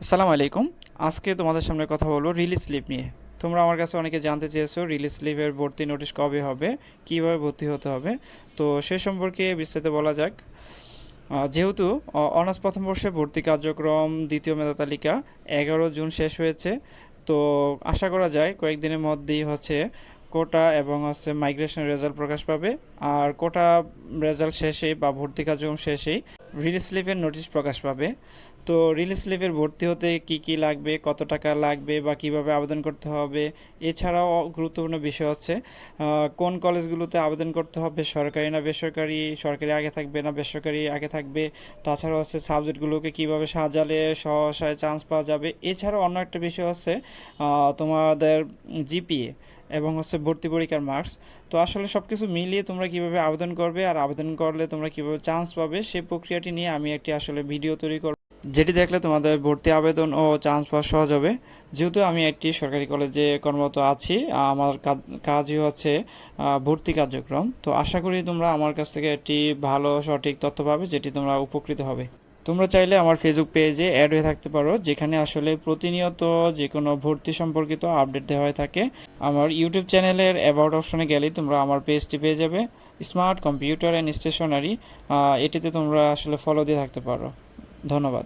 আসসালামু আলাইকুম। আজকে তোমাদের সামনে কথা বলবো রিলিজ স্লিপ নিয়ে। তোমরা আমার কাছে অনেকে জানতে চেয়েছো রিলিজ স্লিপের ভর্তি নোটিশ কবে হবে, কিভাবে ভর্তি হতে হবে। তো সে সম্পর্কে বিস্তারিত বলা যাক। যেহেতু অনার্স প্রথম বর্ষে ভর্তি কার্যক্রম দ্বিতীয় মেধা তালিকা 11 জুন শেষ হয়েছে, তো আশা করা যায় কয়েকদিনের মধ্যেই কোটা এবং মাইগ্রেশন রেজাল্ট প্রকাশ পাবে। আর কোটা রেজাল্ট শেষেই বা ভর্তি কার্যক্রম শেষেই রিলিজ স্লিপের নোটিশ প্রকাশ পাবে। তো রিলিজ স্লিপের ভর্তি হতে কি কি লাগবে, কত টাকা লাগবে বা কিভাবে আবেদন করতে হবে, এছাড়াও গুরুত্বপূর্ণ বিষয় কোন কলেজগুলোতে আবেদন করতে হবে, সরকারি না বেসরকারি, সরকারি আগে থাকবে না বেসরকারি আগে থাকবে, তাছাড়া সাবজেক্টগুলোকে কিভাবে সাজালে সহসায় চান্স পাওয়া যাবে। এছাড়াও অন্য একটা বিষয় তোমাদের জিপিএ এবং ভর্তি পরীক্ষার মার্কস। তো আসলে সব কিছু মিলিয়ে তোমরা কিভাবে আবেদন করবে আর আবেদন করলে তোমরা কিভাবে চান্স পাবে সেই প্রক্রিয়াটি নিয়ে আমি একটি ভিডিও তৈরি করব, যেটি দেখলে তোমাদের ভর্তি আবেদন ও চান্স পাওয়া সহজ হবে। যেহেতু আমি একটি সরকারি কলেজে কর্মরত আছি, আমার কাজই ভর্তি কার্যক্রম। তো আশা করি তোমরা আমার কাছ থেকে একটি ভালো সঠিক তথ্য পাবে, যেটি তোমরা উপকৃত হবে। তোমরা চাইলে আমার ফেসবুক পেজে অ্যাড হয়ে থাকতে পারো, যেখানে প্রতিনিয়ত যে কোনো ভর্তি সম্পর্কিত আপডেট দেওয়া হয়ে থাকে। আমার ইউটিউব চ্যানেলের অ্যাবাউট অপশনে গেলেই তোমরা আমার পেজটি পেয়ে যাবে, স্মার্ট কম্পিউটার অ্যান্ড স্টেশনারি। এটিতে তোমরা ফলো দিয়ে থাকতে পারো। ধন্যবাদ।